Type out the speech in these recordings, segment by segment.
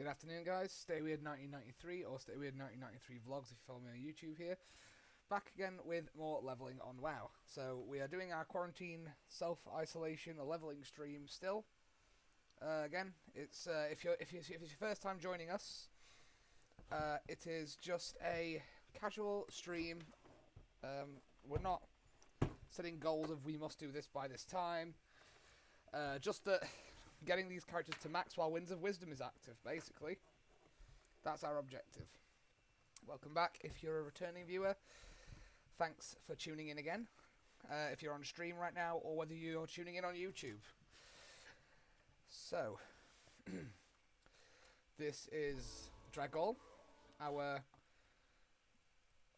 Good afternoon, guys. Stay Weird 1993 or Stay Weird 1993 vlogs if you follow me on YouTube here. Back again with more leveling on WoW. So we are doing our quarantine self-isolation, a leveling stream still. Again, it's if it's your first time joining us, it is just a casual stream. We're not setting goals of we must do this by this time. Just that getting these characters to max while Winds of Wisdom is active, basically. That's our objective. Welcome back if you're a returning viewer. Thanks for tuning in again. If you're on stream right now or whether you're tuning in on YouTube. So, this is Dragol, our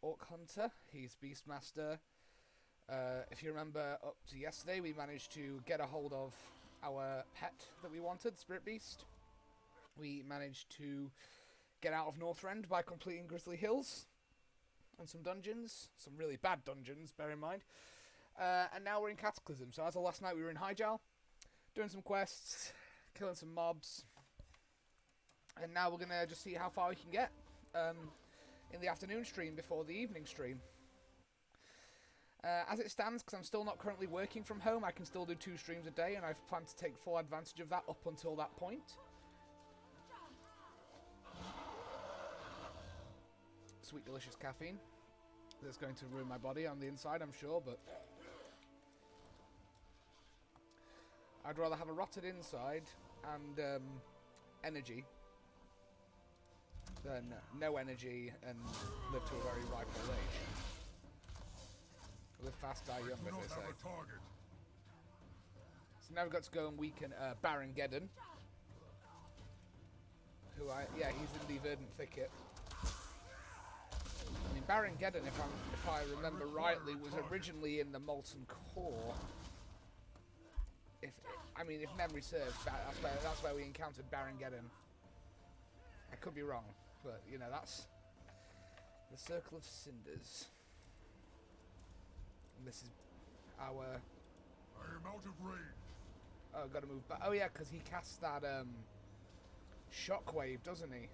Orc Hunter. He's Beastmaster. If you remember, up to yesterday, we managed to get a hold of our pet that we wanted, Spirit Beast. We managed to get out of Northrend by completing Grizzly Hills and some dungeons, some really bad dungeons, bear in mind. And now we're in Cataclysm. So as of last night, we were in Hyjal, doing some quests, killing some mobs, and now we're gonna just see how far we can get in the afternoon stream before the evening stream. As it stands, because I'm still not currently working from home, I can still do 2 streams a day, and I've planned to take full advantage of that up until that point. Sweet, delicious caffeine. That's going to ruin my body on the inside, I'm sure, but I'd rather have a rotted inside and energy than no energy and live to a very ripe old age. Live fast, die young, as they say. So now we've got to go and weaken Baron Geddon. Yeah, he's in the Verdant Thicket. I mean, Baron Geddon, if I remember rightly, was originally in the Molten Core. If memory serves, that's where we encountered Baron Geddon. I could be wrong, but you know, that's the Circle of Cinders. And this is our... I am out of range. Oh, gotta move back. Oh yeah, because he casts that shockwave, doesn't he?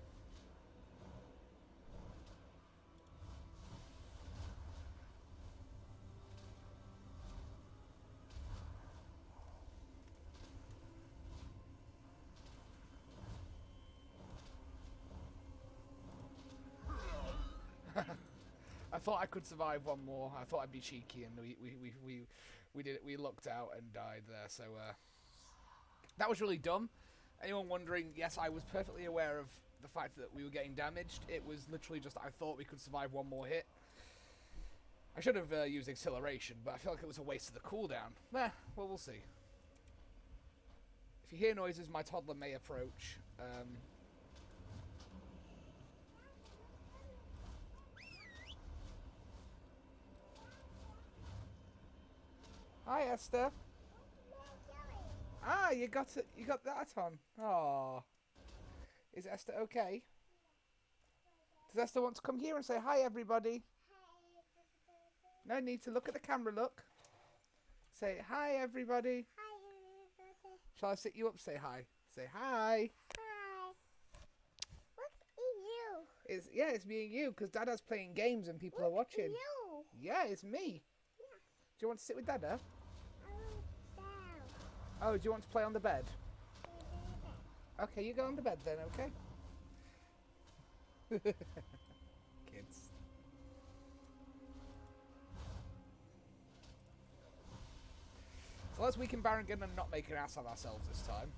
I thought I could survive one more. I thought I'd be cheeky, and we did it. We lucked out and died there. So that was really dumb. Anyone wondering? Yes, I was perfectly aware of the fact that we were getting damaged. It was literally just that I thought we could survive one more hit. I should have used acceleration, but I feel like it was a waste of the cooldown. Well, we'll see. If you hear noises, my toddler may approach. Hi, Esther. Ah, you got that on. Oh, is Esther okay? Does Esther want to come here and say hi, everybody? No need to look at the camera. Look. Say hi, everybody. Hi, everybody. Shall I sit you up? Say hi. Say hi. Hi. Look at you. It's me and you, because Dada's playing games and people are watching. You. Yeah, it's me. Yeah. Do you want to sit with Dada? Down. Oh, do you want to play on the bed? Okay, you go on the bed then, okay? Kids. So let's weaken Baron Geddon and not make an ass of ourselves this time.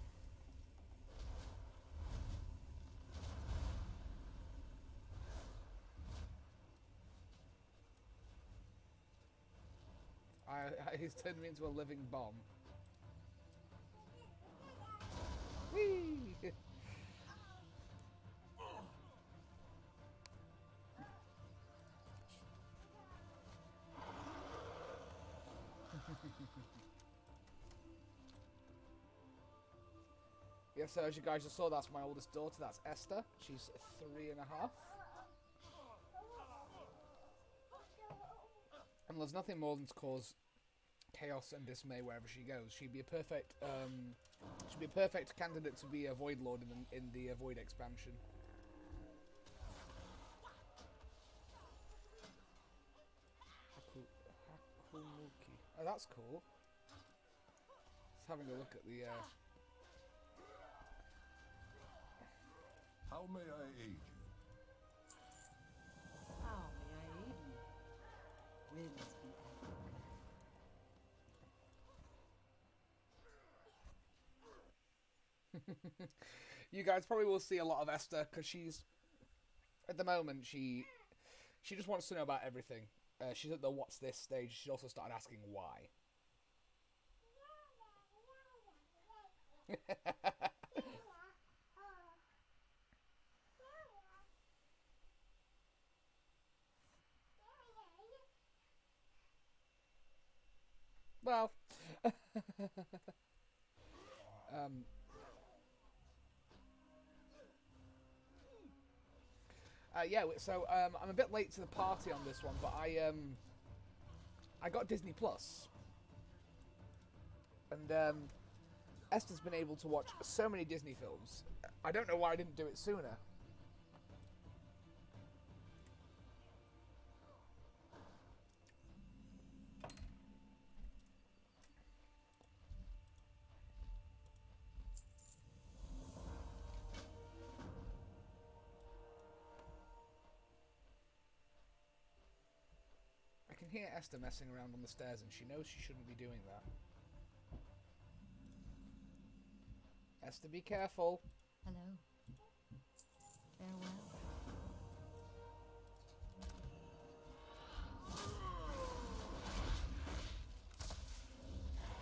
He's turned me into a living bomb. Whee! Yeah, so as you guys just saw, that's my oldest daughter, that's Esther. She's 3.5. And there's nothing more than to cause chaos and dismay wherever she goes. She'd be a perfect candidate to be a Void Lord in the Void expansion. Hakumuki. Oh, that's cool. Just having a look at the. How may I aid you? How may I aid you? Winds be advocate. You guys probably will see a lot of Esther because she's at the moment she just wants to know about everything. She's at the what's this stage. She also started asking why. Well, yeah. So I'm a bit late to the party on this one, but I got Disney Plus, and Esther's been able to watch so many Disney films. I don't know why I didn't do it sooner. I can hear Esther messing around on the stairs, and she knows she shouldn't be doing that. Esther, be careful. Hello. Farewell.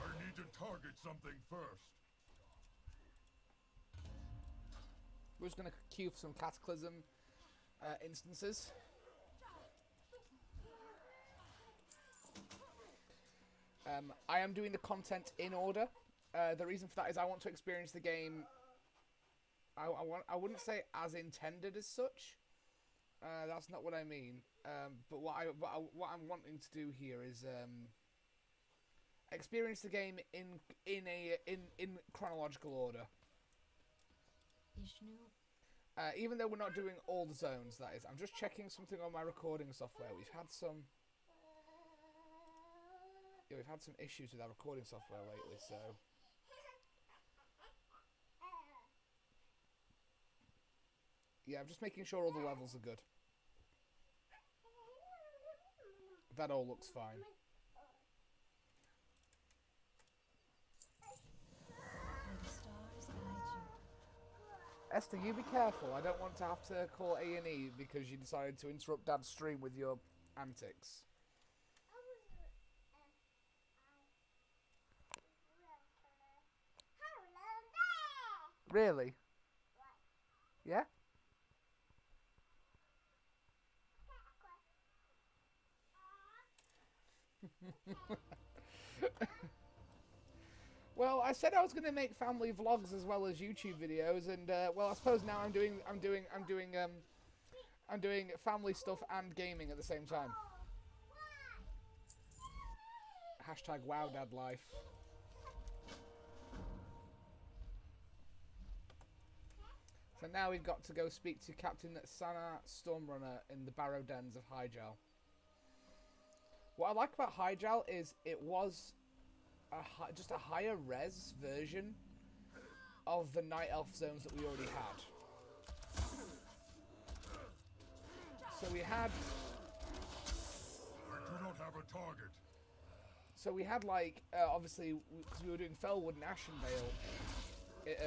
I need to target something first. We're just going to queue for some Cataclysm instances. I am doing the content in order. The reason for that is I want to experience the game. I wouldn't say as intended as such. That's not what I mean. But what I'm wanting to do here is experience the game in chronological order. Ishnu. Even though we're not doing all the zones, that is. I'm just checking something on my recording software. We've had some issues with our recording software lately, so. Yeah, I'm just making sure all the levels are good. That all looks fine. May the stars guide you. Esther, you be careful. I don't want to have to call A&E because you decided to interrupt Dad's stream with your antics. Really? Yeah? Well, I said I was going to make family vlogs as well as YouTube videos, and well, I suppose now I'm doing family stuff and gaming at the same time. Hashtag WoW Dad Life. So now we've got to go speak to Captain Sana Stormrunner in the Barrow Dens of Hyjal. What I like about Hyjal is it was just a higher res version of the Night Elf zones that we already had. So we had... I do not have a target. So we had, like, obviously, because we were doing Felwood and Ashenvale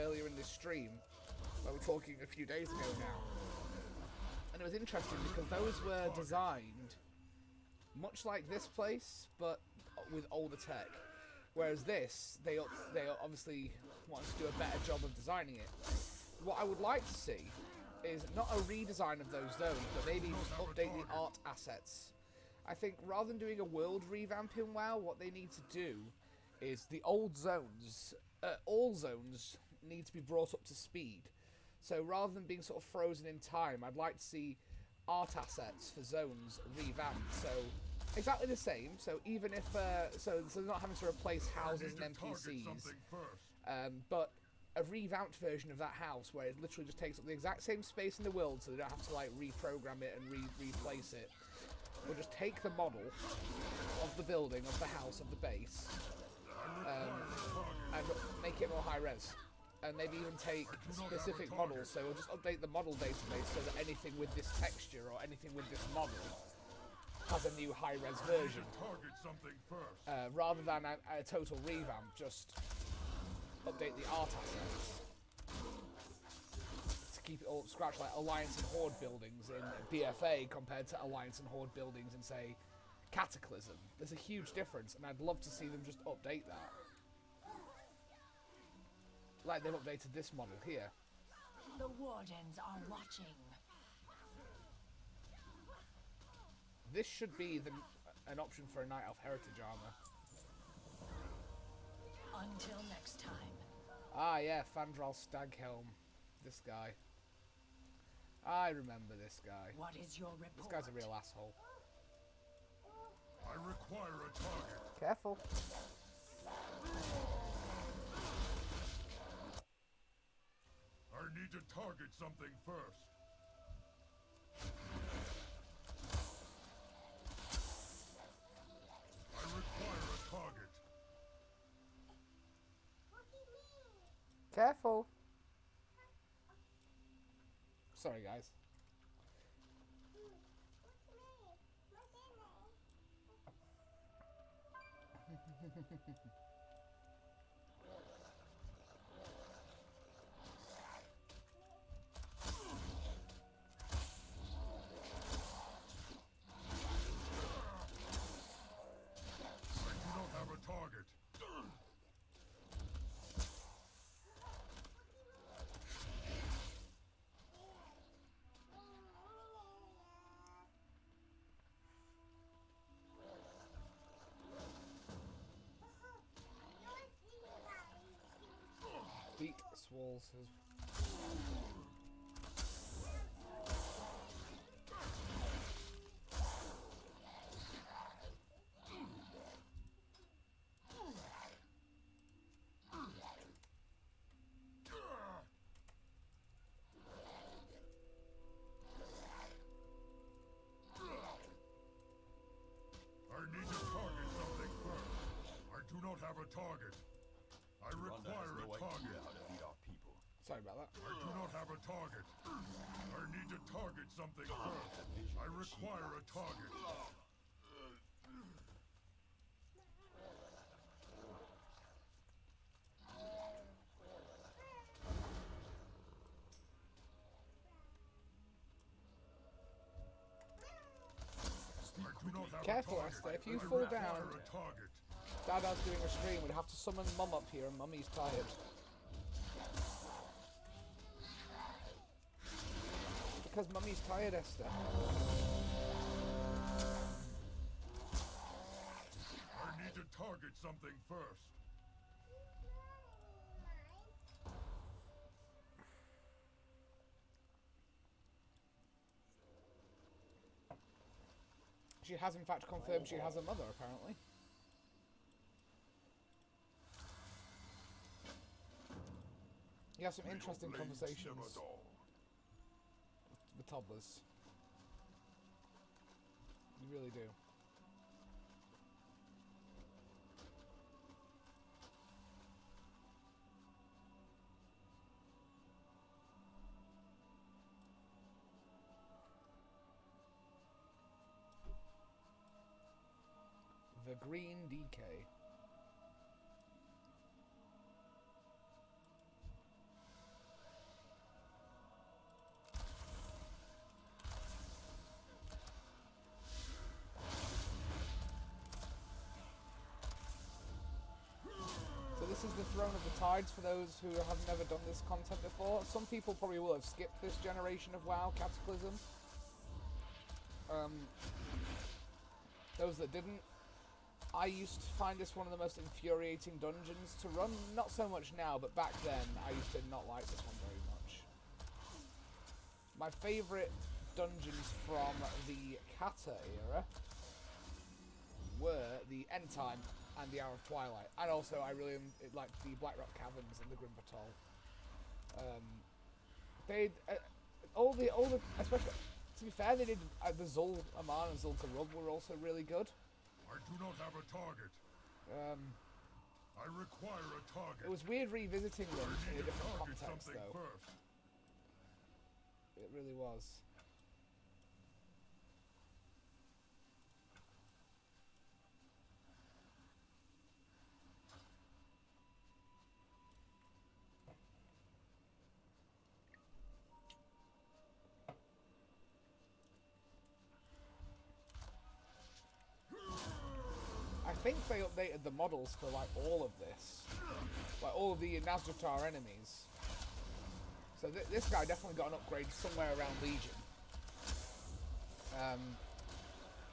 earlier in this stream, where we're talking a few days ago now. And it was interesting because those were designed much like this place, but with older tech. Whereas this, they obviously wanted to do a better job of designing it. What I would like to see is not a redesign of those zones, but maybe just update the art assets. I think rather than doing a world revamp in WoW, what they need to do is the old zones, all zones, need to be brought up to speed. So rather than being sort of frozen in time, I'd like to see art assets for zones revamped. So exactly the same. So even if so they're not having to replace I houses need and to target NPCs, something first. but a revamped version of that house where it literally just takes up the exact same space in the world, so they don't have to like reprogram it and replace it. We'll just take the model of the building, of the house, of the base, and make it more high res. And maybe even take specific models, so we'll just update the model database so that anything with this texture or anything with this model has a new high res version. Target something first. Rather than a total revamp, just update the art assets to keep it all up to scratch, like Alliance and Horde buildings in BFA compared to Alliance and Horde buildings in, say, Cataclysm. There's a huge difference, and I'd love to see them just update that. Like they've updated this model here. The Wardens are watching. This should be an option for a Night Elf Heritage armor. Until next time. Ah, yeah, Fandral Staghelm. This guy. I remember this guy. What is your report? This guy's a real asshole. I require a target. Careful. I need to target something first. I require a target. Careful. Sorry, guys. I do not have a target. Beat Swalls has... I need to target something first. I do not have a target. I require a target. Sorry about that. I do not have a target. I need to target something first. I require a target. I do not have Careful, a target. Esther, if you I fall require down... a target. Dada's doing a stream, we'd have to summon Mum up here and Mummy's tired. Because Mummy's tired, Esther. I need to target something first. She has in fact confirmed she has a mother, apparently. You have some interesting conversations with toddlers. You really do. The Green DK. So this is the Throne of the Tides for those who have never done this content before. Some people probably will have skipped this generation of WoW Cataclysm. Those that didn't, I used to find this one of the most infuriating dungeons to run. Not so much now, but back then I used to not like this one very much. My favourite dungeons from the Kata era were the End Time and the Hour of Twilight, and also I really liked the Blackrock Caverns and the Grim Patrol. They all the especially, to be fair, they did the Zul Aman and Zul Karub were also really good. I do not have a target. I require a target. It was weird revisiting them I in need a to different target context, something though. first. It really was. I think they updated the models for like all of this, like all of the Nazjatar enemies. So this guy definitely got an upgrade somewhere around Legion.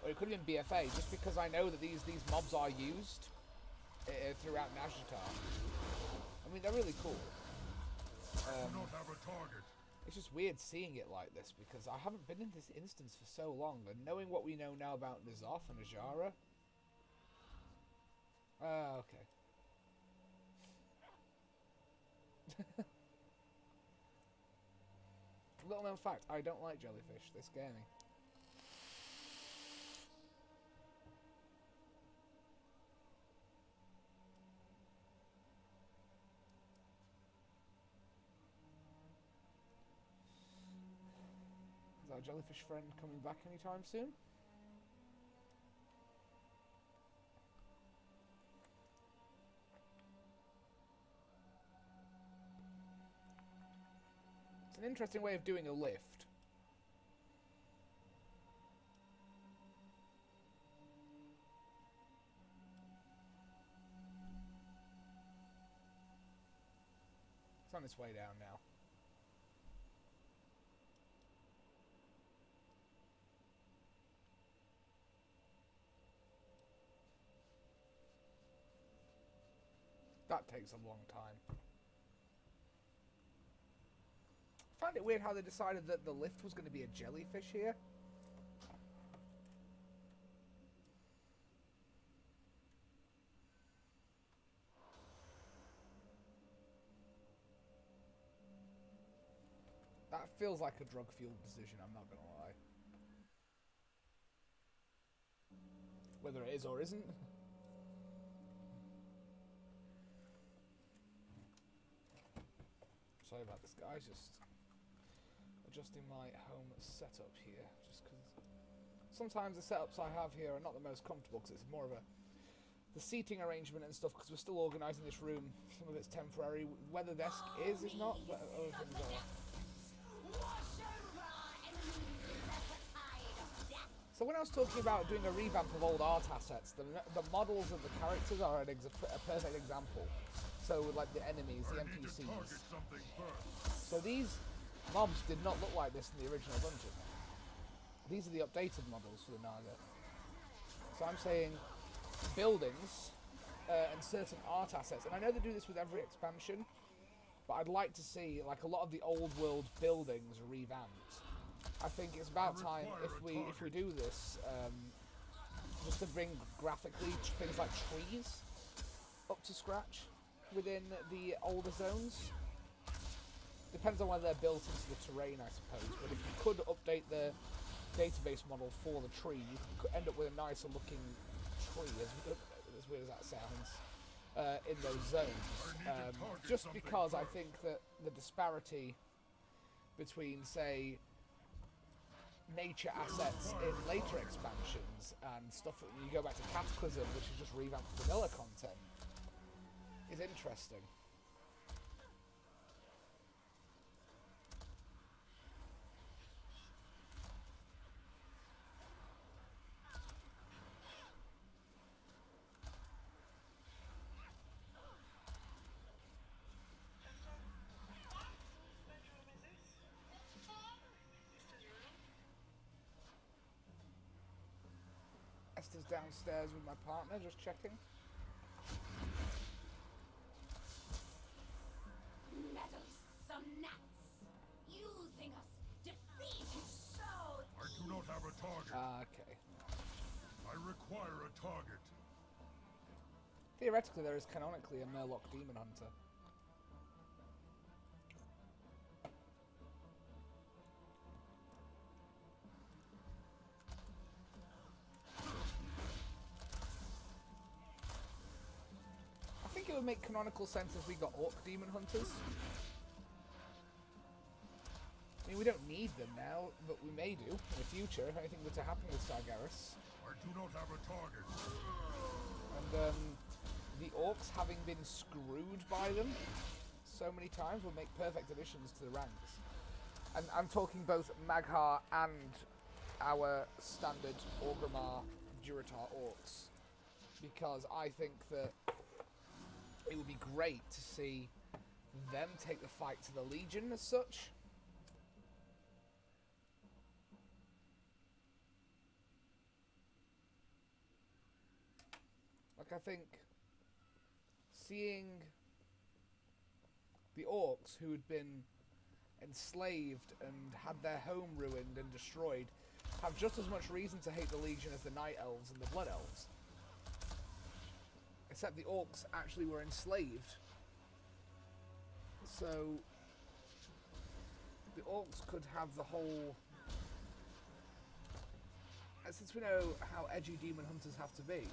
Or it could have been BFA, just because I know that these mobs are used throughout Nazjatar. I mean, they're really cool. I do not have a target. It's just weird seeing it like this, because I haven't been in this instance for so long, and knowing what we know now about N'Zoth and Ajara. Okay. Little known fact, I don't like jellyfish, they scare me. Is our jellyfish friend coming back anytime soon? It's an interesting way of doing a lift. It's on its way down now. That takes a long time. I find it weird how they decided that the lift was going to be a jellyfish here. That feels like a drug-fueled decision, I'm not going to lie. Whether it is or isn't. Sorry about this, guys. Just adjusting my home setup here, just because sometimes the setups I have here are not the most comfortable, because it's more of the seating arrangement and stuff, because we're still organising this room. Some of it's temporary. Where the desk is not, but other things are. So when I was talking about doing a revamp of old art assets, the models of the characters are a perfect example. So with like the enemies, the NPCs. So these mobs did not look like this in the original dungeon. These are the updated models for the Naga. So I'm saying buildings and certain art assets, and I know they do this with every expansion, but I'd like to see like a lot of the old world buildings revamped. I think it's about time if we do this, just to bring graphically things like trees up to scratch within the older zones. Depends on whether they're built into the terrain, I suppose. But if you could update the database model for the tree, you could end up with a nicer looking tree, as weird as that sounds, in those zones. Just because I think that the disparity between, say, nature assets in later expansions and stuff that you go back to Cataclysm, which is just revamped vanilla content, is interesting. Esther's downstairs with my partner, just checking. Meddlesome gnats! You think us defeat you so I do not have a target. Okay. I I require a target. Theoretically, there is canonically a Murloc Demon Hunter. I think it would make canonical sense if we got Orc Demon Hunters. I mean, we don't need them now, but we may do in the future if anything were to happen with Sargeras. I do not have a target. And the Orcs, having been screwed by them so many times, will make perfect additions to the ranks. And I'm talking both Mag'har and our standard Orgrimmar Durotar Orcs. Because I think that it would be great to see them take the fight to the Legion as such. Like, I think seeing the Orcs who had been enslaved and had their home ruined and destroyed have just as much reason to hate the Legion as the Night Elves and the Blood Elves. Except the Orcs actually were enslaved. So the Orcs could have the whole... Since we know how edgy Demon Hunters have to be,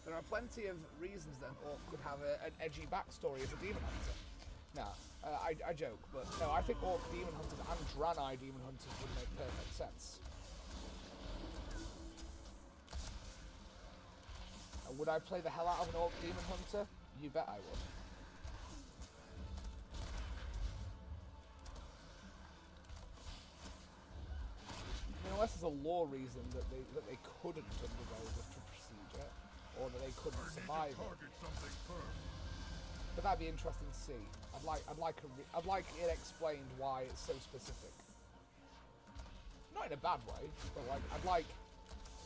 there are plenty of reasons that an Orc could have an edgy backstory as a Demon Hunter. Now, I joke, but no, I think Orc Demon Hunters and Draenei Demon Hunters would make perfect sense. Would I play the hell out of an Orc Demon Hunter? You bet I would. I mean, unless there's a lore reason that they couldn't undergo the procedure, or that they couldn't survive it. Target something first. But that'd be interesting to see. I'd like it explained why it's so specific. Not in a bad way, but like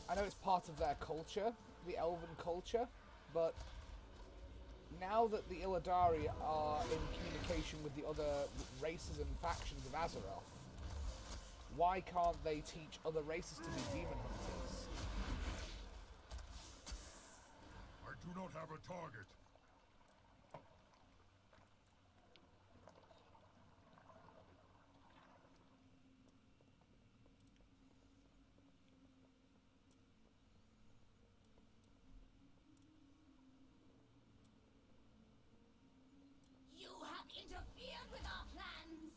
I know it's part of their culture, the Elven culture, but now that the Illidari are in communication with the other races and factions of Azeroth, why can't they teach other races to be demon hunters? I do not have a target. You have interfered with our plans.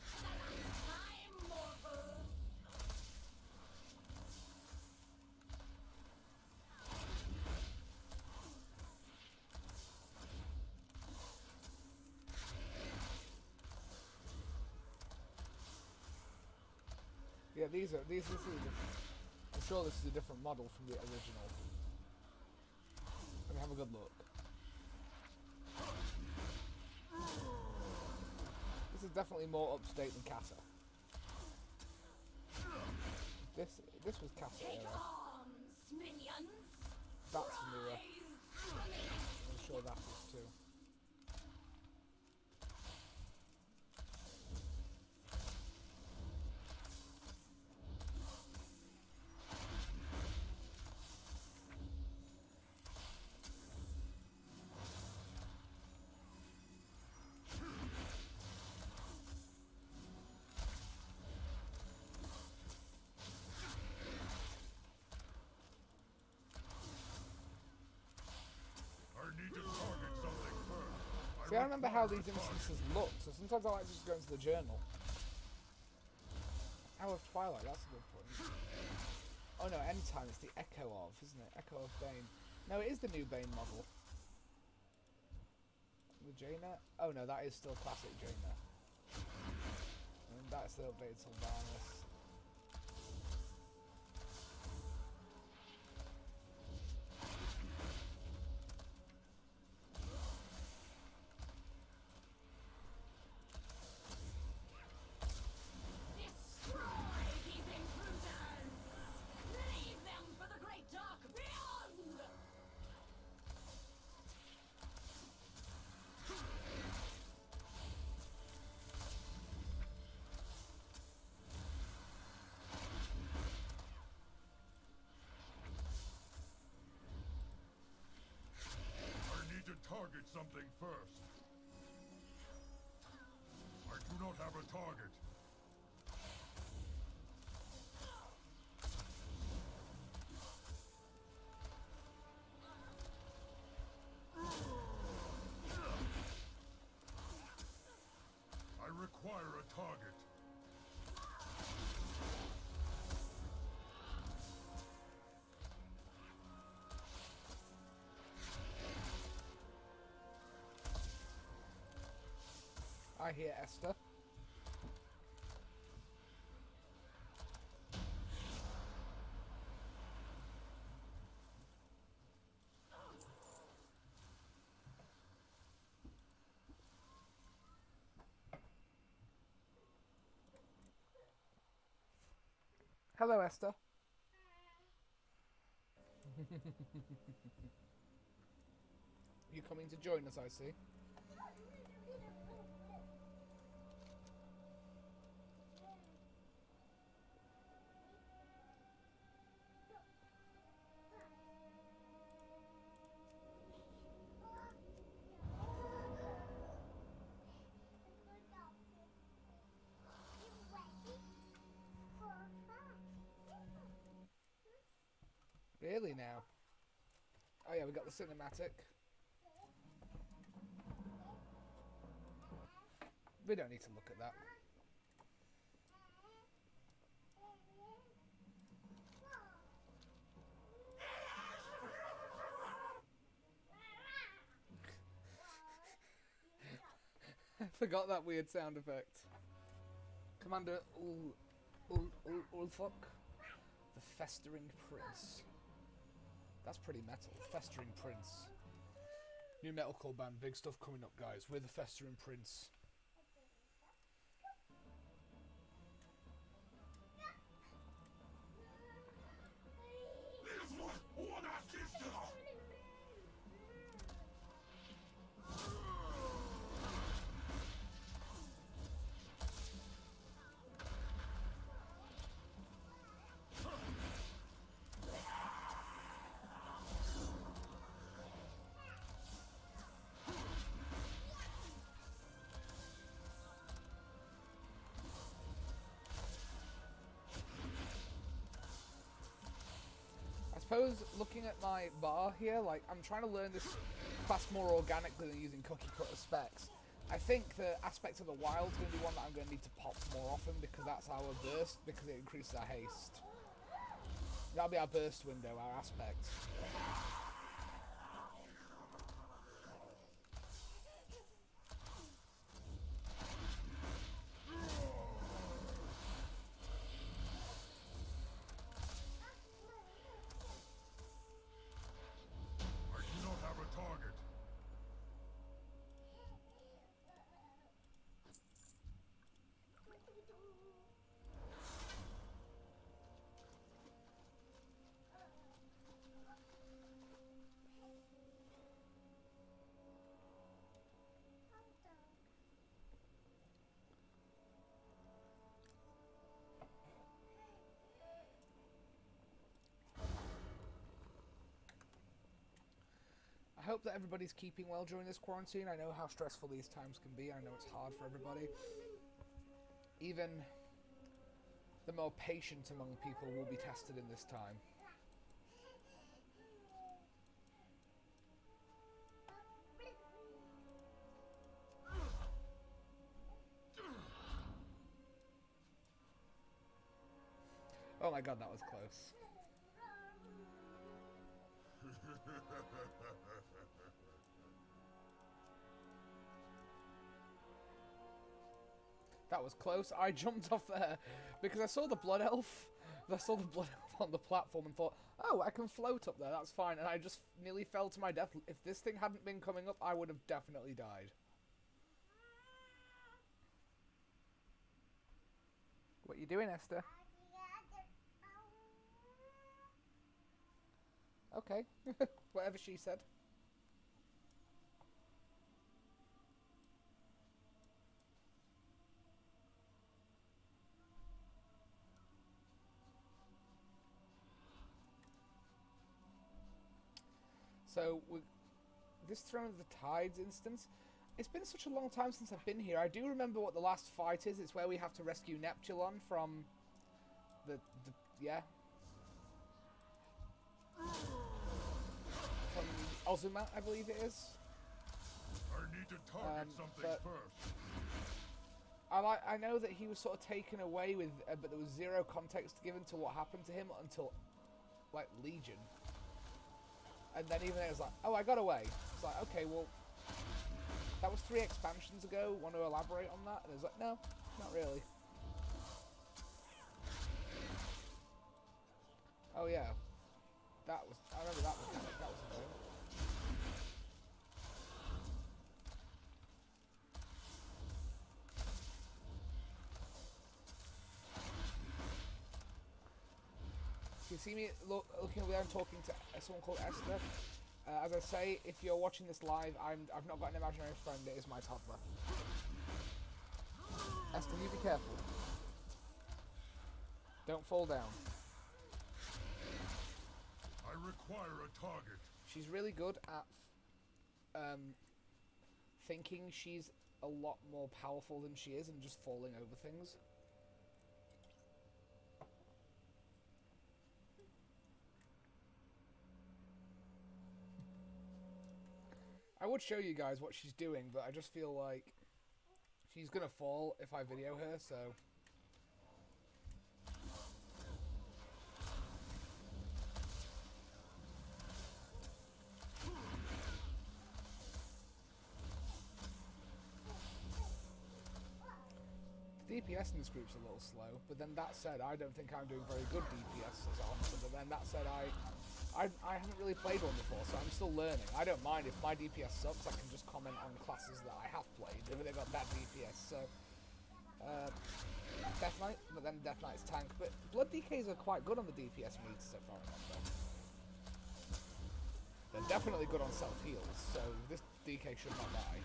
For the last time, mortal. Yeah, these are different. I'm sure this is a different model from the original. Let me have a good look. This is definitely more up to date than Casa. This was Casa Take era. arms, minions. That's newer. Rise. I'm sure that is too. I need to target something first. See, I remember how these instances looked, so sometimes I like to just go into the journal. Hour of Twilight, that's a good point. Oh no, End Time, it's the Echo of, isn't it? Echo of Bane. No, it is the new Bane model. The Jaina? Oh no, that is still classic Jaina. And that's the updated Sylvanas. Destroy these intruders. Leave them for the great dark beyond. have a target. I require a target. I hear Esther. Hello, Esther. You coming to join us, I see. Really now? Oh yeah, we got the cinematic. We don't need to look at that. I forgot that weird sound effect. Commander Ulfok, the Festering Prince. That's pretty metal. Festering Prince. New metalcore band, big stuff coming up, guys. We're the Festering Prince. I suppose looking at my bar here, like I'm trying to learn this class more organically than using cookie cutter specs. I think the aspect of the wild's going to be one that I'm going to need to pop more often because that's our burst, because it increases our haste. That'll be our burst window, our aspect. I do not have a target. I hope that everybody's keeping well during this quarantine. I know how stressful these times can be. I know it's hard for everybody. Even the more patient among people will be tested in this time. Oh my god, that was close. That was close. I jumped off there because I saw the blood elf. I saw the blood elf on the platform and thought, oh, I can float up there, that's fine. And I just nearly fell to my death. If this thing hadn't been coming up, I would have definitely died. What you doing, Esther? Okay. Whatever she said. So, with this Throne of the Tides instance, It's been such a long time since I've been here. I do remember what the last fight is. It's where we have to rescue Neptulon from the yeah. From Ozuma, I believe it is. I need to target something but- first. I know that he was sort of taken away with, but there was zero context given to what happened to him until, like, Legion. And then even then it was like, oh, I got away. It's like, okay, well, that was 3 expansions ago. Want to elaborate on that? And it was like, no, not really. Oh yeah, that was. I remember that mechanic. That was annoying. You see me looking over there and talking to someone called Esther. As I say, if you're watching this live, I've not got an imaginary friend. It is my toddler. Esther, you be careful. Don't fall down. I require a target. She's really good at thinking she's a lot more powerful than she is and just falling over things. I would show you guys what she's doing, but I just feel like she's gonna fall if I video her, so... The DPS in this group's a little slow, but then that said, I don't think I'm doing very good DPS as a hunter, but then that said, I haven't really played one before, so I'm still learning. I don't mind if my DPS sucks, I can just comment on classes that I have played, if they've got bad DPS, so... Death Knight, but then Death Knight's tank, but Blood DKs are quite good on the DPS meters so far, remember. They're definitely good on self-heals, so this DK should not die.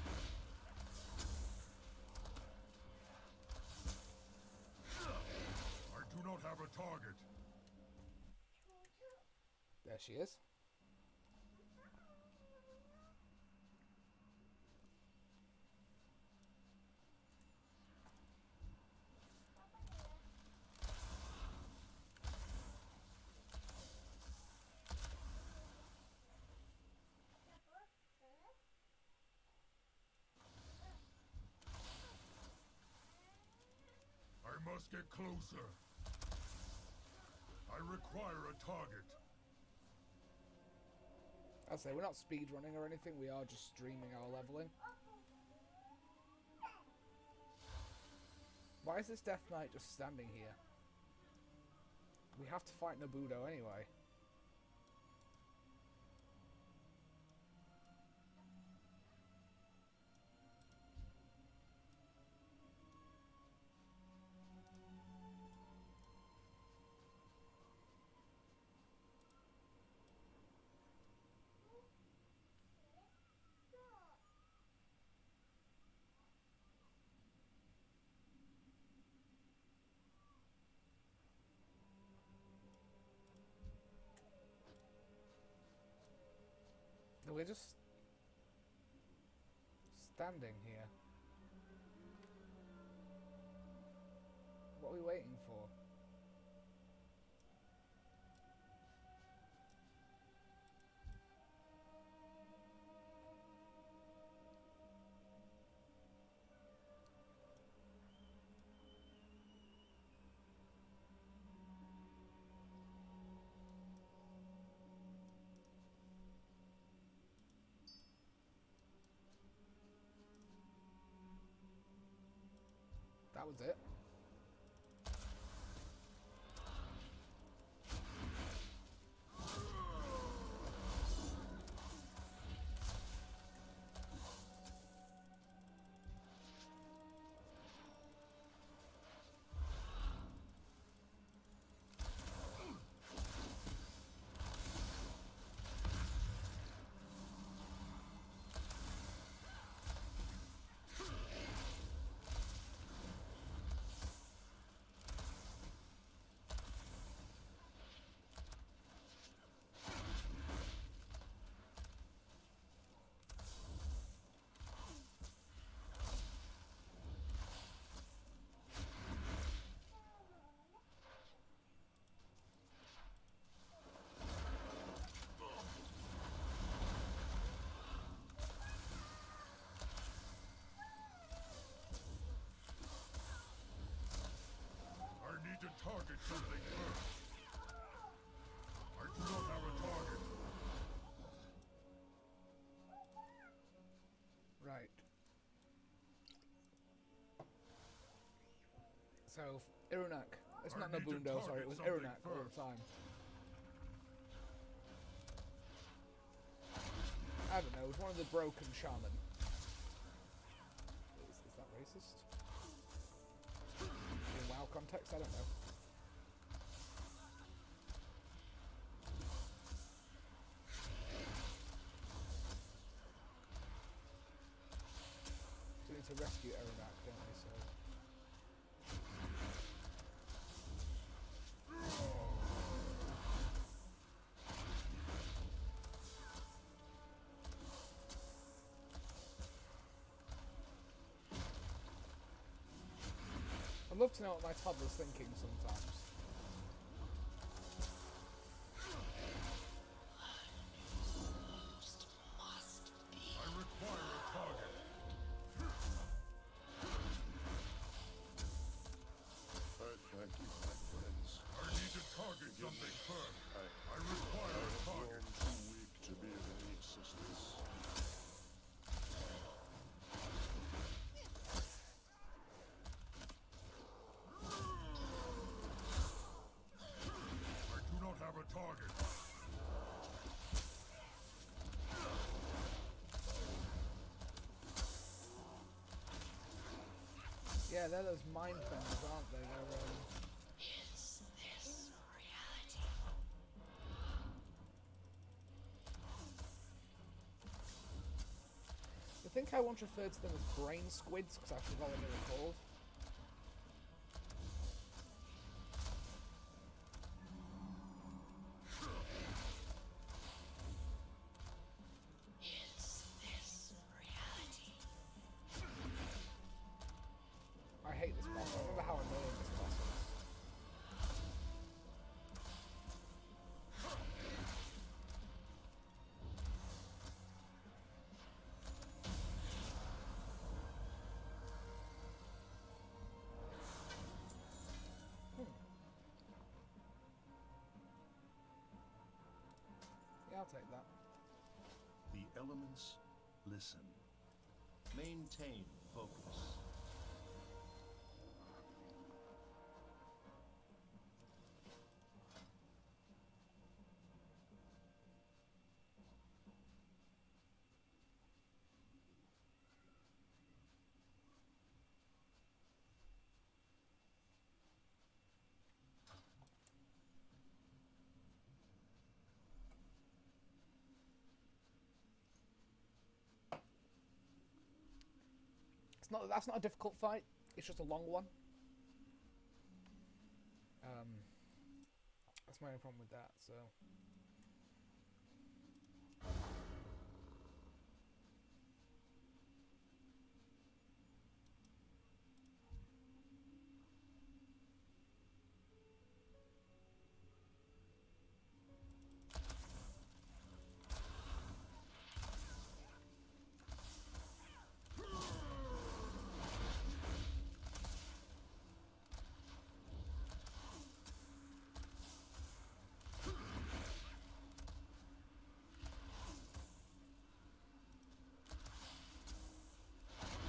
I do not have a target. There she is. I must get closer. I require a target. I'll say, we're not speedrunning or anything, we are just streaming our leveling. Why is this Death Knight just standing here? We have to fight Nobudo anyway. We're just standing here. What are we waiting for? That was it. something first. I do not have a target. Right. So, Irunak. It's not I need to Nabundo, sorry, it was target Irunak something all the time. I don't know, it was one of the broken shaman. Is that racist? In WoW context, I don't know. So we need to rescue Irunak, don't we? So. I'd love to know what my toddler's thinking sometimes. I require a target. Thank you, my friends. I need to target something first. I require a target. I'm too weak to be of any assistance. I do not have a target. Yeah, they're those mind benders, aren't they? They're, Is this reality? I think I once referred to them as brain squids because I forgot what they were called. Is this reality? I hate this boss. I remember how annoying this boss is. Yeah, I'll take that. The elements listen. Maintain focus. That's not a difficult fight. It's just a long one. That's my only problem with that. So.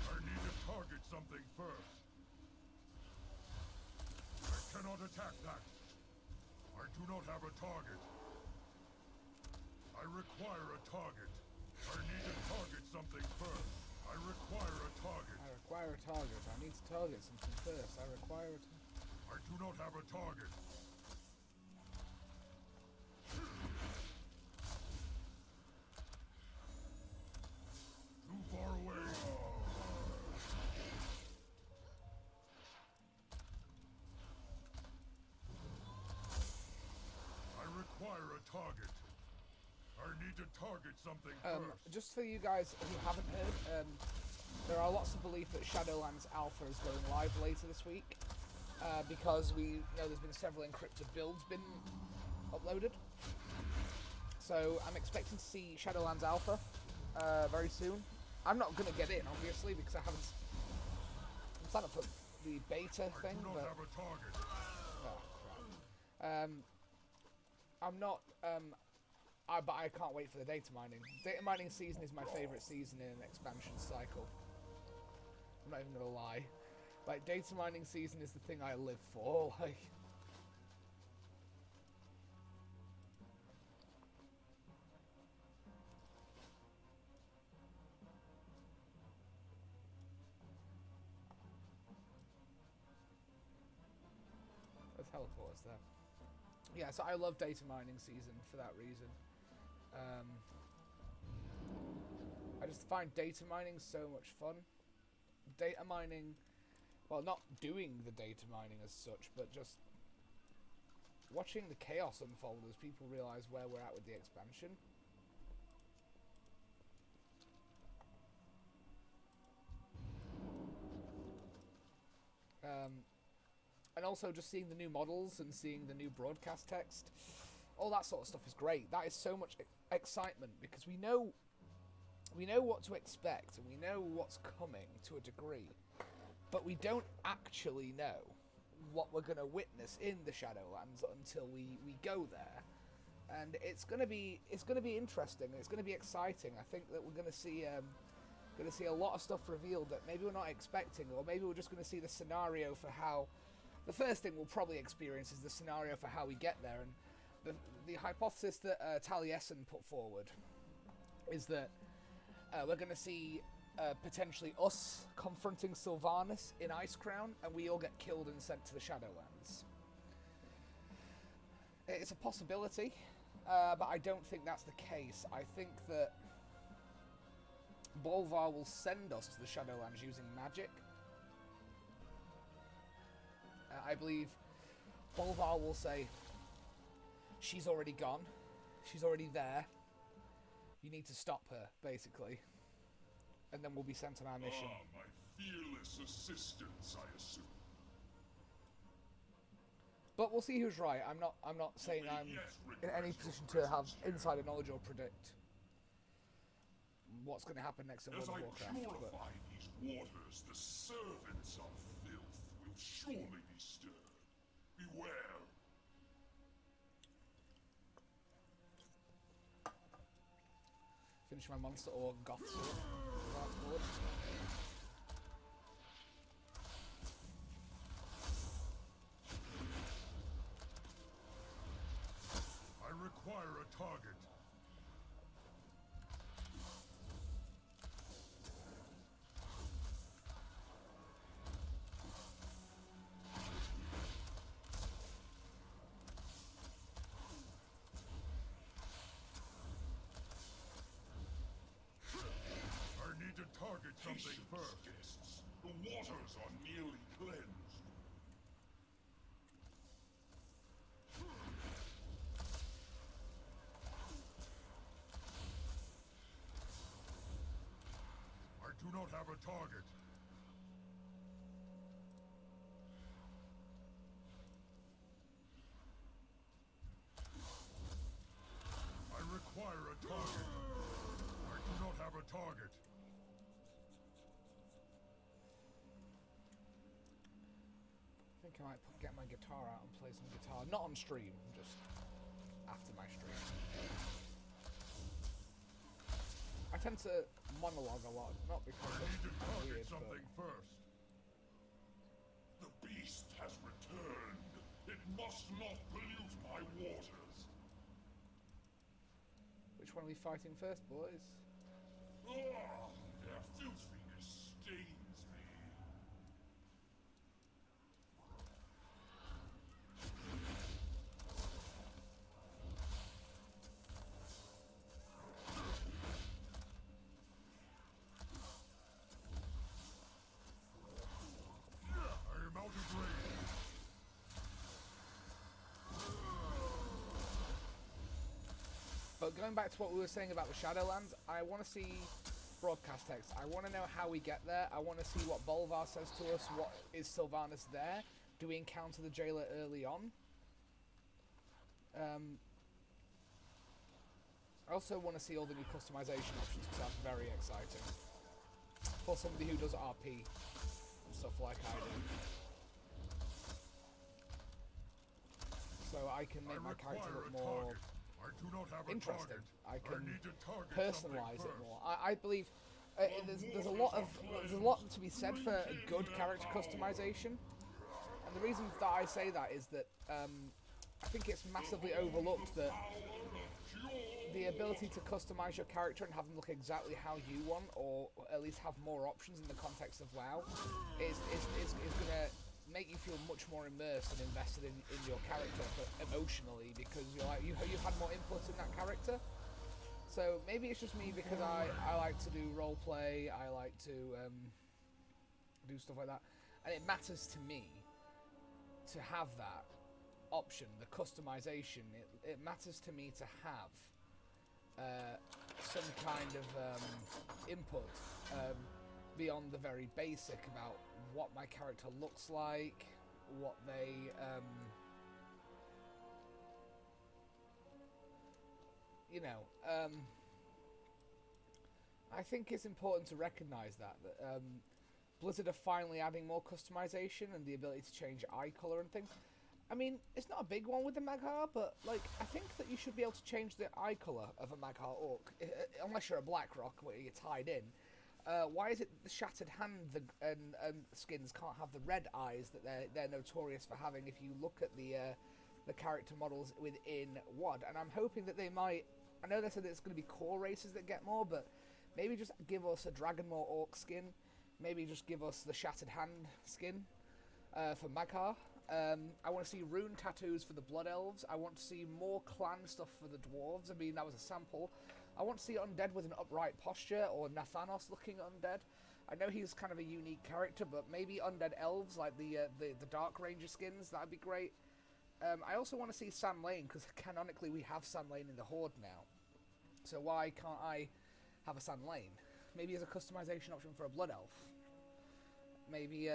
I need to target something first. I cannot attack that. I do not have a target. I require a target. I need to target something first. I require a target. I require a target. I need to target something first. I require a target. I do not have a target. Too far away. I require a target. I need to target something first. Just for you guys who haven't heard, there are lots of belief that Shadowlands Alpha is going live later this week because we know there's been several encrypted builds been uploaded. So I'm expecting to see Shadowlands Alpha very soon. I'm not going to get in, obviously, because I'm signed up for the beta I thing, do not but... have a target. Oh, crap. I'm not. But I can't wait for the data mining. Data mining season is my favourite season in an expansion cycle. I'm not even gonna lie. Like, data mining season is the thing I live for. Like. There's teleports there. Yeah, so I love data mining season for that reason. I just find data mining so much fun. Data mining, well, not doing the data mining as such, but just watching the chaos unfold as people realise where we're at with the expansion. And also just seeing the new models and seeing the new broadcast text. All that sort of stuff is great. That is so much excitement because we know what to expect and we know what's coming to a degree, but we don't actually know what we're going to witness in the Shadowlands until we go there. And it's going to be interesting. It's going to be exciting. I think that we're going to see a lot of stuff revealed that maybe we're not expecting, or maybe we're just going to see the scenario for how. The first thing we'll probably experience is the scenario for how we get there, and the hypothesis that Taliesin put forward is that we're going to see potentially us confronting Sylvanas in Icecrown, and we all get killed and sent to the Shadowlands. It's a possibility, but I don't think that's the case. I think that Bolvar will send us to the Shadowlands using magic. I believe Bolvar will say, she's already gone, she's already there, you need to stop her, basically. And then we'll be sent on our mission. Ah, my fearless assistants, I assume. But we'll see who's right. I'm not saying I'm in any position to have insider knowledge or predict what's going to happen next in World of Warcraft. As I purify these waters, the servants of filth will surely be stirred. Beware. Finish my monster or goth sword. I require a target. Target something first. Guests. The waters are nearly cleansed. I do not have a target. I require a target. I do not have a target. I think I might get my guitar out and play some guitar. Not on stream, just after my stream. I tend to monologue a lot, not because I need to I'm target weird, something but first. The beast has returned. It must not pollute my waters. which one are we fighting first, boys? Ah, their filthiness stains me. I am out of range. But going back to what we were saying about the Shadowlands, I want to see broadcast text. I want to know how we get there. I want to see what Bolvar says to us. What is Sylvanas there? Do we encounter the jailer early on? I also want to see all the new customization options because that's very exciting. For somebody who does RP and stuff like I do. so I can make my character look more interesting. I can personalize it more. I believe there's a lot to be said for good character customization, and the reason that I say that is that I think it's massively overlooked that the ability to customize your character and have them look exactly how you want, or at least have more options in the context of WoW, is going to make you feel much more immersed and invested in your character, but emotionally, because you've had more input in that character. So maybe it's just me, because I like to do roleplay, I like to do stuff like that, and it matters to me to have that option, the customization. It matters to me to have some kind of input beyond the very basic about what my character looks like, what they I think it's important to recognise that Blizzard are finally adding more customization and the ability to change eye colour and things. I mean, it's not a big one with the Maghar, but like I think that you should be able to change the eye colour of a Maghar Orc, unless you're a Blackrock where you're tied in. Why is it the Shattered Hand and skins can't have the red eyes that they're notorious for having if you look at the character models within WoD? And I'm hoping that they might... I know they said it's going to be core races that get more, but maybe just give us a Dragonmaw Orc skin. Maybe just give us the Shattered Hand skin for Maghar. I want to see rune tattoos for the Blood Elves. I want to see more clan stuff for the Dwarves. I mean, that was a sample. I want to see Undead with an upright posture, or Nathanos looking Undead. I know he's kind of a unique character, but maybe Undead Elves, like the Dark Ranger skins, that'd be great. I also want to see San Lane, because canonically we have San Lane in the Horde now. So why can't I have a San Lane? Maybe as a customization option for a Blood Elf. Maybe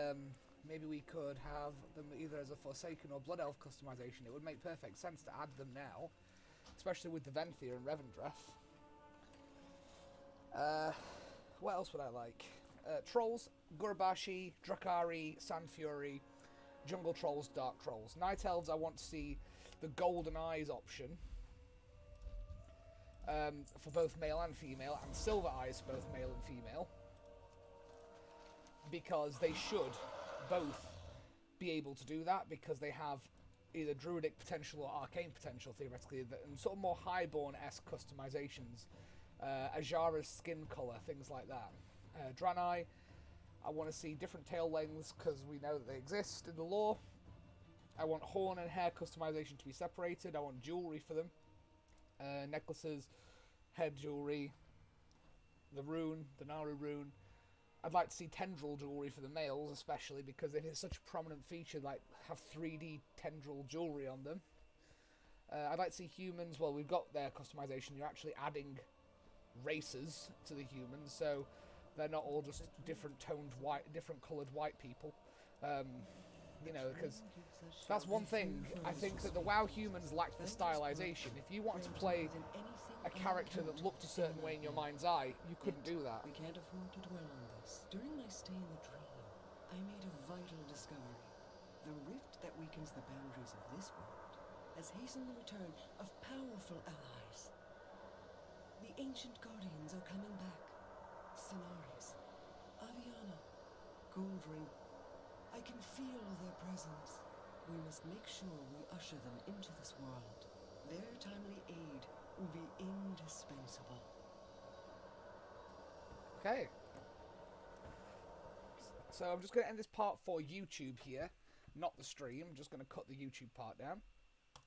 we could have them either as a Forsaken or Blood Elf customization. It would make perfect sense to add them now, especially with the Venthyr and Revendreth. What else would I like? Trolls, Gurbashi, Drakari, Sand Fury, Jungle Trolls, Dark Trolls. Night Elves, I want to see the Golden Eyes option for both male and female, and Silver Eyes for both male and female, because they should both be able to do that, because they have either druidic potential or arcane potential, theoretically, and sort of more Highborn-esque customizations. Ajara's skin colour, things like that. Draenei, I want to see different tail lengths, because we know that they exist in the lore. I want horn and hair customization to be separated. I want jewellery for them. Necklaces, head jewellery, the rune, the Naru rune. I'd like to see tendril jewellery for the males, especially because it is such a prominent feature, like have 3D tendril jewellery on them. I'd like to see humans. Well, we've got their customization. You're actually adding races to the humans, so they're not all just different toned white, different coloured white people. Because that's one thing. I think that the WoW humans lacked the stylization. If you wanted to play a character that looked a certain way in your mind's eye, you couldn't do that. We can't afford to dwell on this. During my stay in the dream, I made a vital discovery. The rift that weakens the boundaries of this world has hastened the return of powerful allies. The ancient guardians are coming back. Sinaris, Aviana, Goldring. I can feel their presence. We must make sure we usher them into this world. Their timely aid will be indispensable. Okay. So I'm just going to end this part for YouTube here, not the stream. I'm just going to cut the YouTube part down.